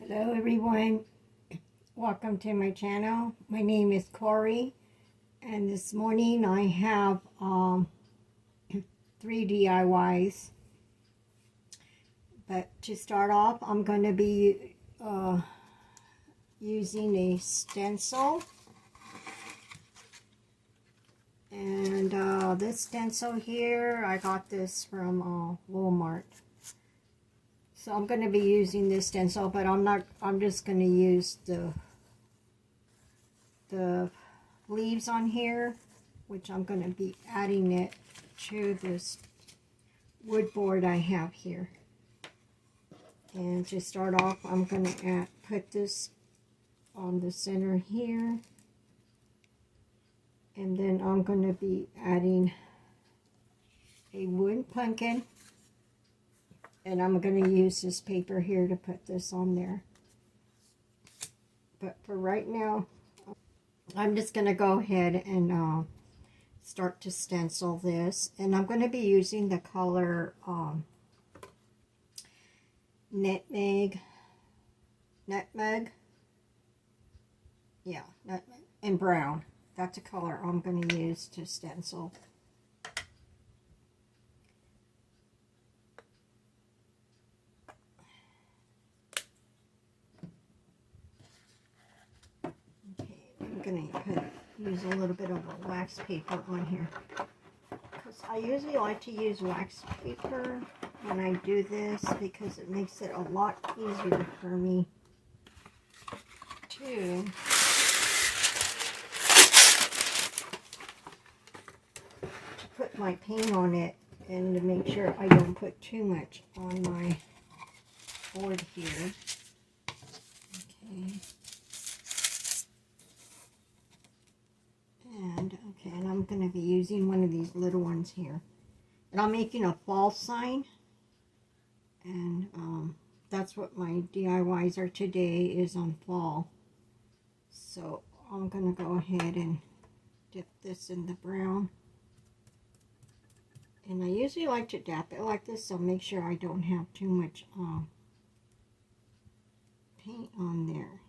Hello everyone, welcome to my channel. My name is Corey, and this morning I have 3 DIYs. But to start off, I'm going to be using a stencil. And this stencil here, I got this from Walmart. So I'm going to be using this stencil, but I'm just going to use the leaves on here, which I'm going to be adding it to this wood board I have here. And to start off, I'm going to put this on the center here. And then I'm going to be adding a wooden pumpkin. And I'm going to use this paper here to put this on there. But for right now, I'm just going to go ahead and start to stencil this. And I'm going to be using the color nutmeg. Yeah, nutmeg and brown. That's a color I'm going to use to stencil. I'm going to use a little bit of a wax paper on here, because I usually like to use wax paper when I do this, because it makes it a lot easier for me to put my paint on it, and to make sure I don't put too much on my board here. Okay. And I'm going to be using one of these little ones here. And I'm making a fall sign. And that's what my DIYs are today, is on fall. So I'm going to go ahead and dip this in the brown. And I usually like to dab it like this, so make sure I don't have too much paint on there.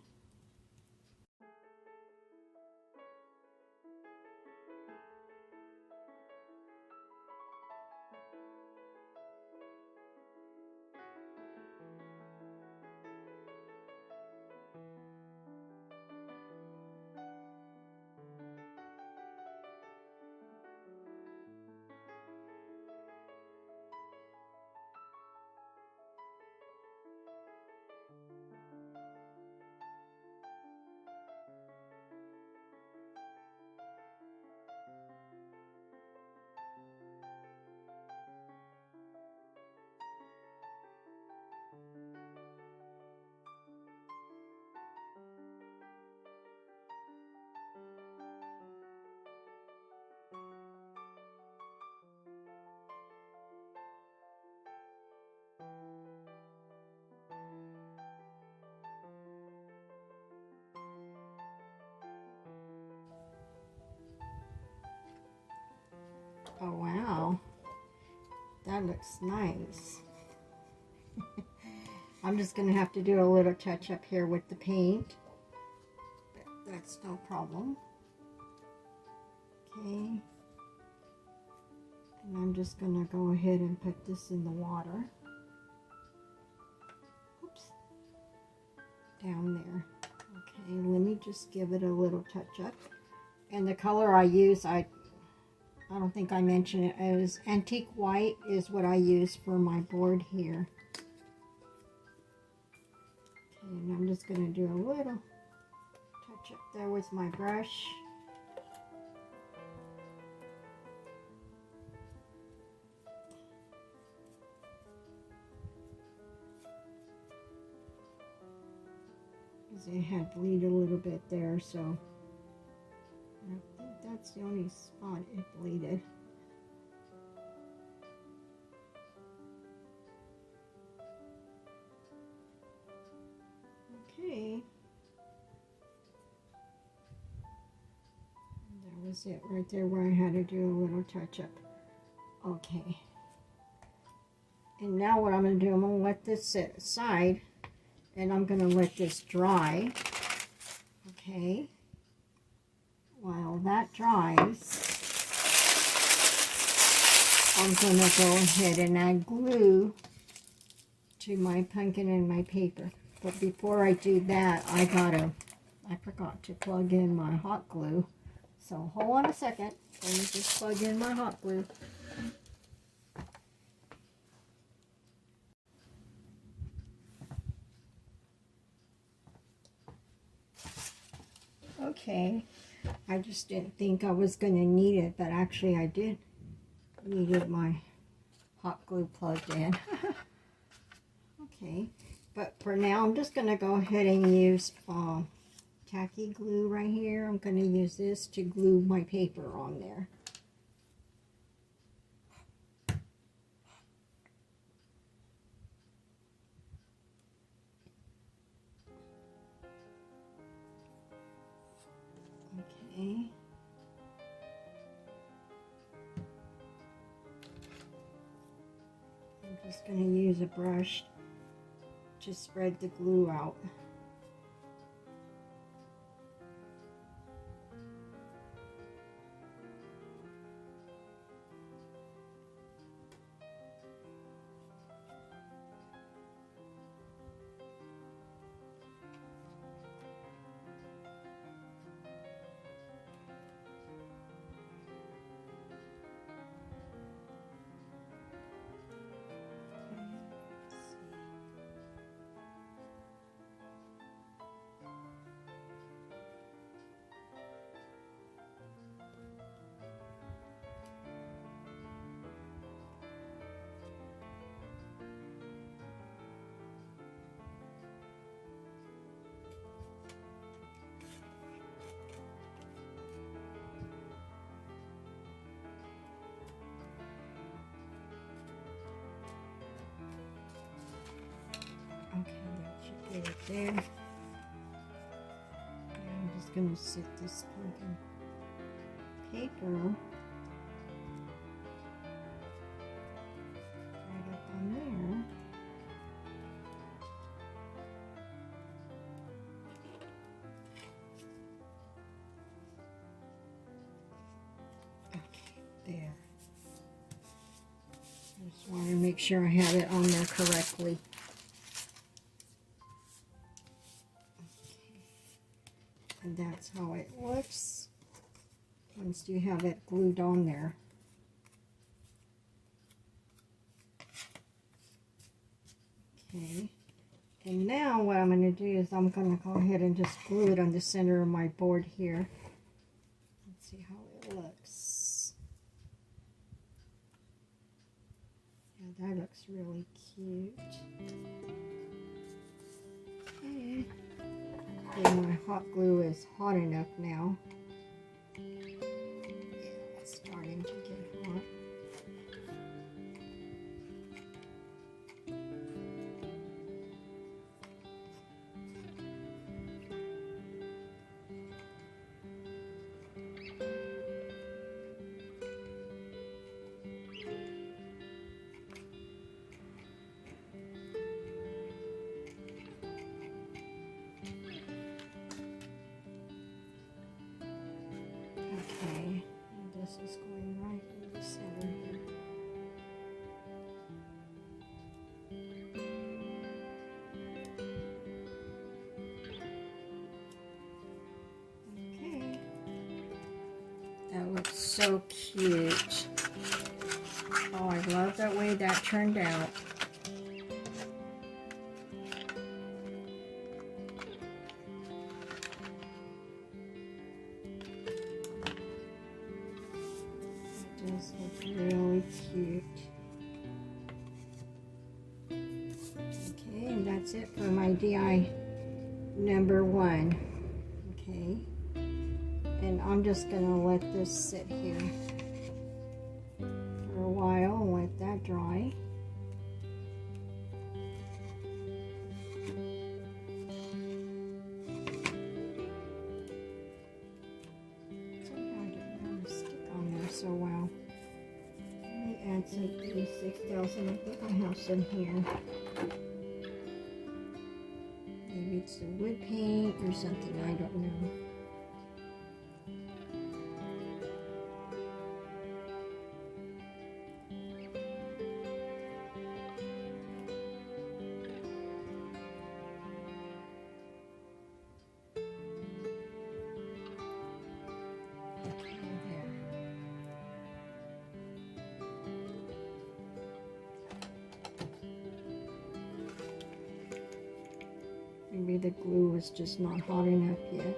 Oh wow, that looks nice. I'm just going to have to do a little touch up here with the paint, but that's no problem. Okay, and I'm just going to go ahead and put this in the water. Oops, down there. Okay, let me just give it a little touch up. And the color I use, I don't think I mentioned it, as antique white is what I use for my board here. Okay, and I'm just going to do a little touch up there with my brush. Because it had bleed a little bit there, so I think that's the only spot it bleeded. Okay. And that was it right there, where I had to do a little touch up. Okay. And now what I'm going to do, I'm going to let this sit aside. And I'm going to let this dry. Okay. While that dries, I'm going to go ahead and add glue to my pumpkin and my paper. But before I do that, I forgot to plug in my hot glue. So hold on a second. Let me just plug in my hot glue. Okay, I just didn't think I was going to need it, but actually I did needed my hot glue plugged in. Okay, but for now I'm just going to go ahead and use tacky glue right here. I'm going to use this to glue my paper on there. Okay. I'm just going to use a brush to spread the glue out. Okay, that should get it there. Now I'm just going to sit this pumpkin paper right up on there. Okay, there. I just want to make sure I have it on there correctly. And that's how it looks once you have it glued on there. Okay, and now what I'm going to do is I'm going to go ahead and just glue it on the center of my board here. Let's see how it looks. Yeah, that looks really cute. Okay. And my hot glue is hot enough now. Yeah, it's starting to get hot. Okay, and this is going right in the center here. Okay, that looks so cute. Oh, I love the way that turned out. Does look really cute. Okay, and that's it for my DI number 1. Okay, and I'm just gonna let this sit here for a while and let that dry. So well. Let me add some E6000. I think I have some here. it's the wood paint or something, I don't know. Maybe the glue was just not hot enough yet.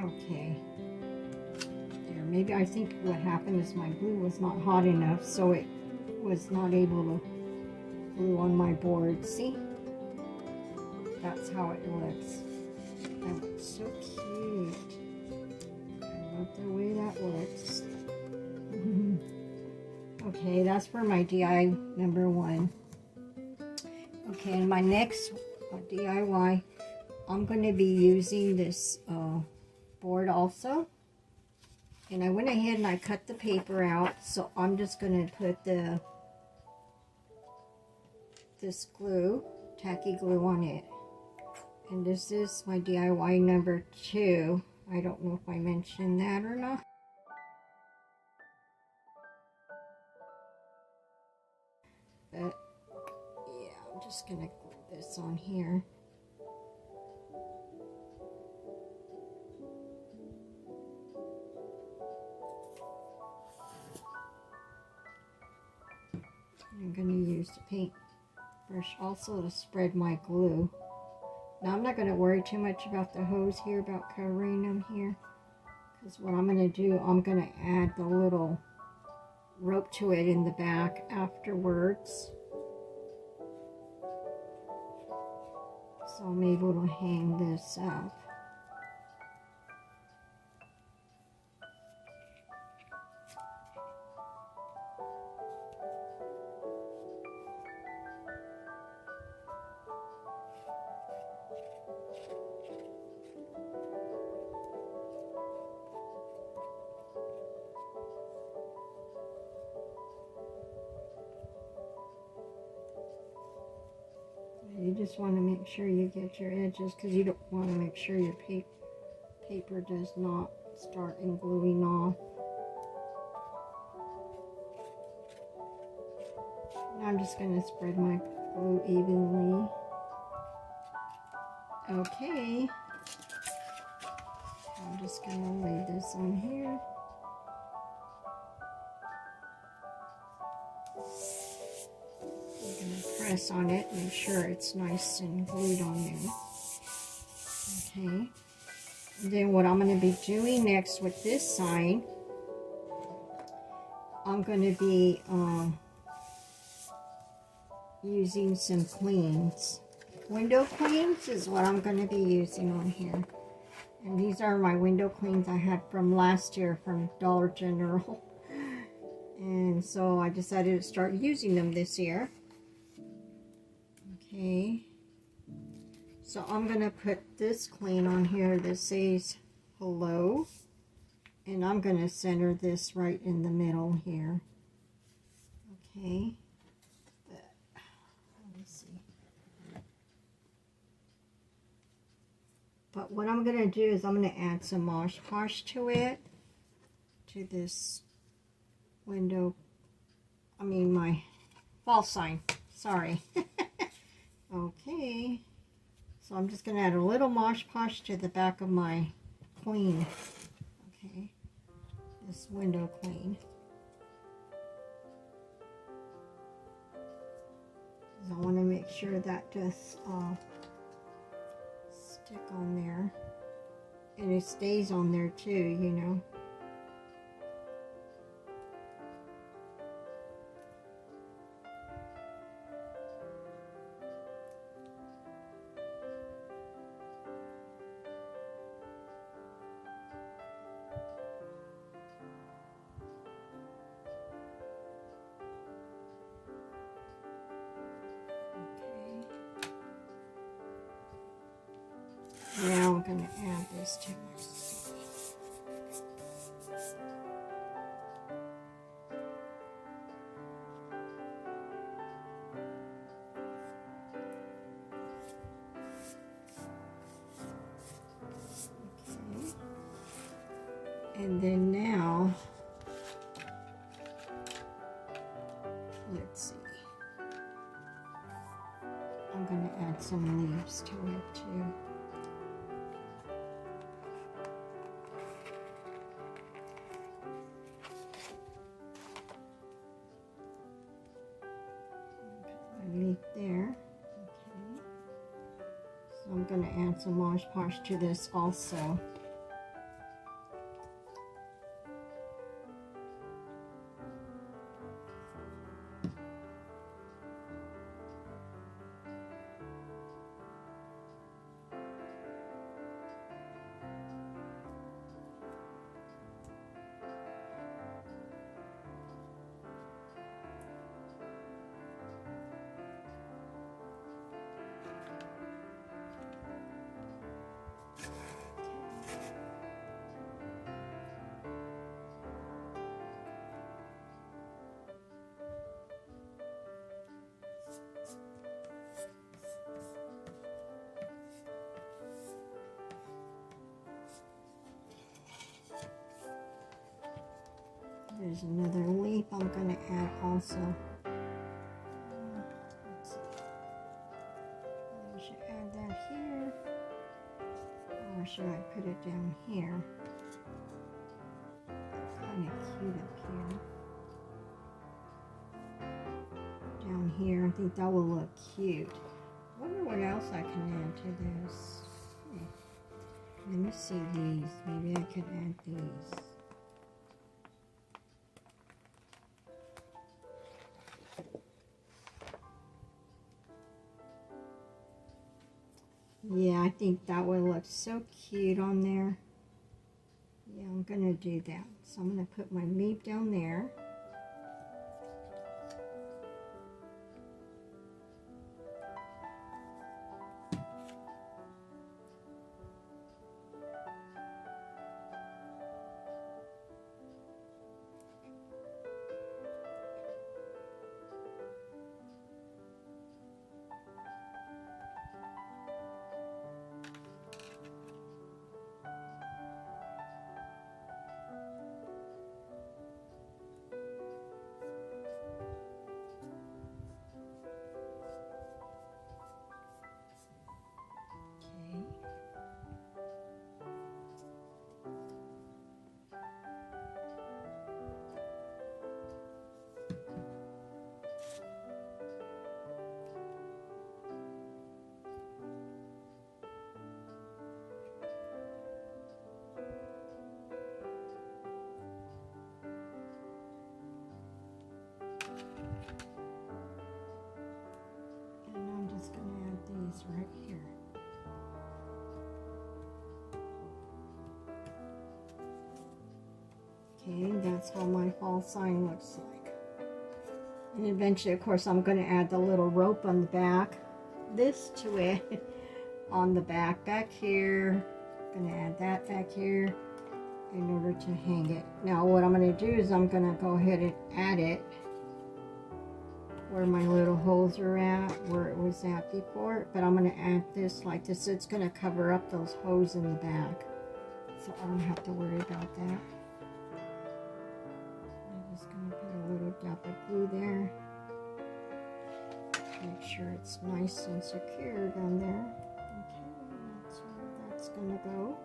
Okay. There, maybe I think what happened is my glue was not hot enough, so it was not able to glue on my board. See? That's how it looks. That looks so cute. I love the way that looks. Okay, that's for my DIY number 1. Okay, and my next DIY, I'm going to be using this board also. And I went ahead and I cut the paper out, so I'm just going to put this glue, tacky glue on it. And this is my DIY number 2. I don't know if I mentioned that or not. But yeah, I'm just going to glue this on here. I'm going to use the paint brush also to spread my glue. Now I'm not going to worry too much about the hose here, about covering them here. Because what I'm going to do, I'm going to add the little rope to it in the back afterwards. So I'm able to hang this up. You just want to make sure you get your edges, because you don't want to make sure your paper does not start gluing off. Now I'm just going to spread my glue evenly. Okay. I'm just going to lay this on here. Press on it, make sure it's nice and glued on there. Okay. And then what I'm going to be doing next with this sign, I'm going to be using some cleans. Window cleans is what I'm going to be using on here. And these are my window cleans I had from last year from Dollar General. And so I decided to start using them this year. Okay, so I'm going to put this clean on here that says hello, and I'm going to center this right in the middle here. Okay, let me see. But what I'm going to do is I'm going to add some Mod Podge to it, to this window, my fall sign, sorry. Okay, so I'm just going to add a little Mod Podge to the back of my queen. Okay, this window queen. I want to make sure that does stick on there, and it stays on there too, you know. going to add this to my soil. Okay. And then now, let's see. I'm going to add some leaves to it too. Leaf there. Okay. So I'm going to add some Mosh Posh to this also. There's another leaf I'm going to add also. Let's see. I should add that here. Or should I put it down here? Kind of cute up here. Down here, I think that will look cute. I wonder what else I can add to this. Let me see these. Maybe I can add these. Yeah, I think that would look so cute on there. Yeah, I'm gonna do that. So I'm gonna put my leaf down there. Right here. Okay, that's how my fall sign looks like. And eventually, of course, I'm going to add the little rope on the back, this to it, on the back here. I'm going to add that back here in order to hang it. Now, what I'm going to do is I'm going to go ahead and add it where my little holes are at, where it was at before, but I'm going to add this like this. It's going to cover up those holes in the back, so I don't have to worry about that. I'm just going to put a little dab of glue there. Make sure it's nice and secure down there. Okay, that's where that's going to go.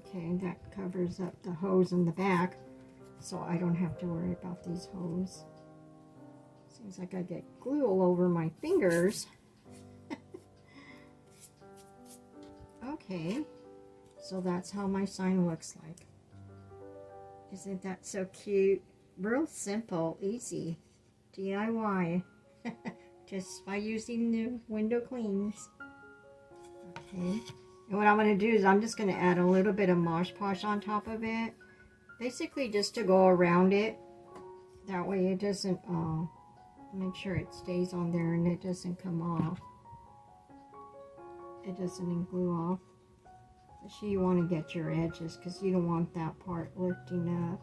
Okay, that covers up the hose in the back, so I don't have to worry about these hose. Seems like I get glue all over my fingers. Okay, so that's how my sign looks like. Isn't that so cute? Real simple, easy, DIY, just by using the window cleans. Okay, and what I'm going to do is I'm just going to add a little bit of Mosh Posh on top of it, basically just to go around it. That way it doesn't, make sure it stays on there and it doesn't come off. It doesn't glue off. So you want to get your edges because you don't want that part lifting up.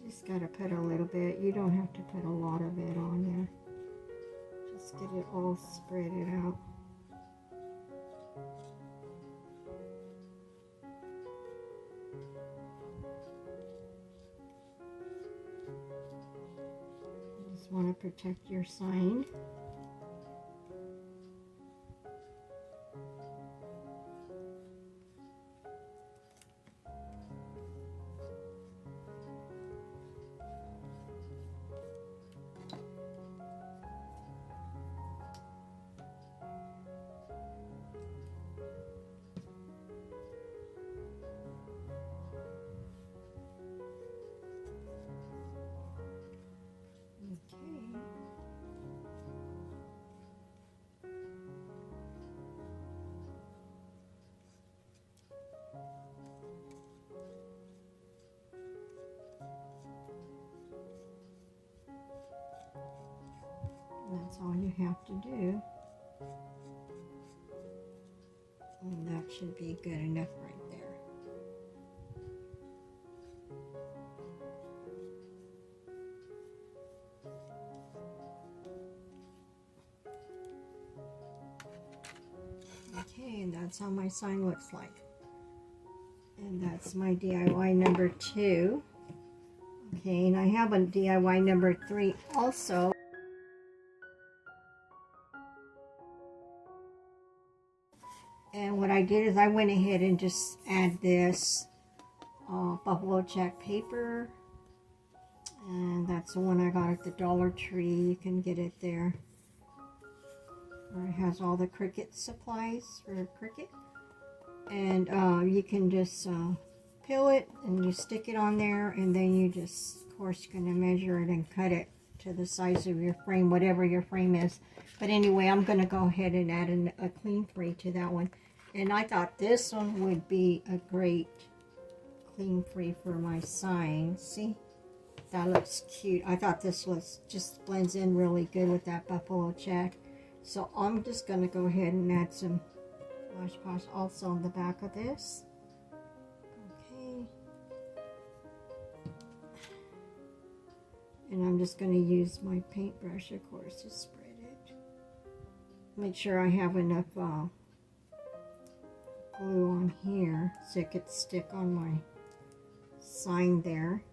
Just got to put a little bit. You don't have to put a lot of it on there. Just get it all spread it out. Just want to protect your sign. That's all you have to do. And that should be good enough right there. Okay, and that's how my sign looks like. And that's my DIY number 2. Okay, and I have a DIY number 3 also. And what I did is I went ahead and just add this buffalo check paper. And that's the one I got at the Dollar Tree. You can get it there. Where it has all the Cricut supplies for Cricut. And you can just peel it and you stick it on there. And then you just, of course, you're going to measure it and cut it to the size of your frame, whatever your frame is. But anyway, I'm going to go ahead and add a clean free to that one. And I thought this one would be a great clean free for my sign. See? That looks cute. I thought this was just blends in really good with that buffalo check. So I'm just going to go ahead and add some Mosh Posh also on the back of this. Okay. And I'm just going to use my paintbrush, of course, to spread it. Make sure I have enough glue on here so it could stick on my sign there.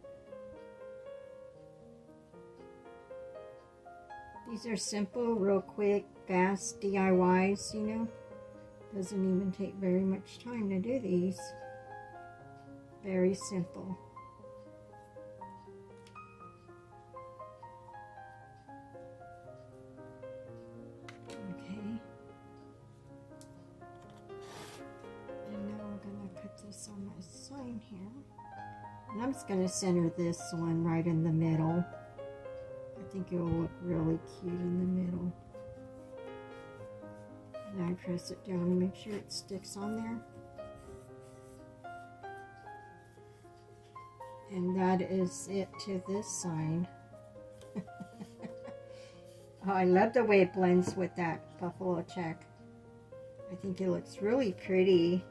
These are simple, real quick, fast DIYs, you know. Doesn't even take very much time to do these. Very simple. On my sign here, and I'm just going to center this one right in the middle. I think it will look really cute in the middle. And I press it down and make sure it sticks on there. And that is it to this sign. Oh, I love the way it blends with that buffalo check. I think it looks really pretty.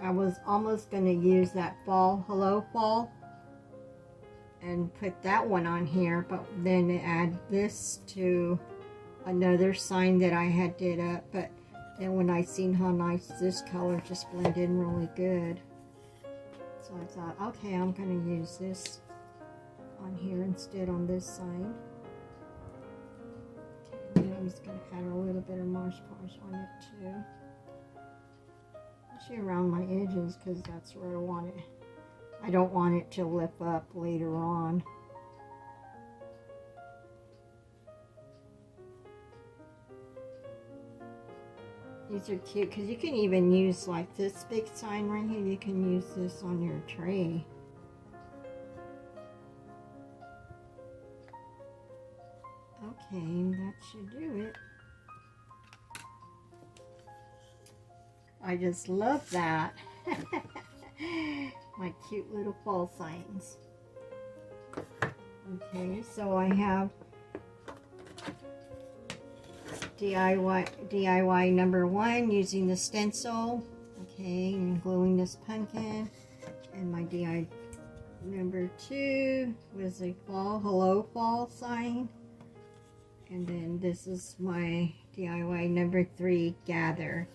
I was almost going to use that fall, hello fall, and put that one on here, but then add this to another sign that I had did up. But then when I seen how nice this color just blended in really good, so I thought, okay, I'm going to use this on here instead on this sign. Okay, and then I'm just going to add a little bit of Mosh Posh on it too. Around my edges because that's where I want it. I don't want it to lip up later on. These are cute because you can even use like this big sign right here. You can use this on your tray. Okay, that should do it. I just love that. My cute little fall signs. Okay, so I have DIY number 1 using the stencil. Okay, and gluing this pumpkin. And my DIY number 2 was a hello fall sign. And then this is my DIY number 3, gather.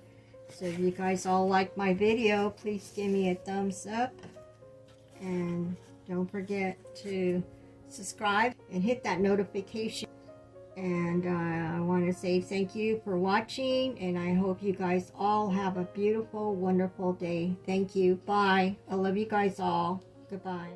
So if you guys all like my video, please give me a thumbs up. And don't forget to subscribe and hit that notification. And I want to say thank you for watching. And I hope you guys all have a beautiful, wonderful day. Thank you. Bye. I love you guys all. Goodbye.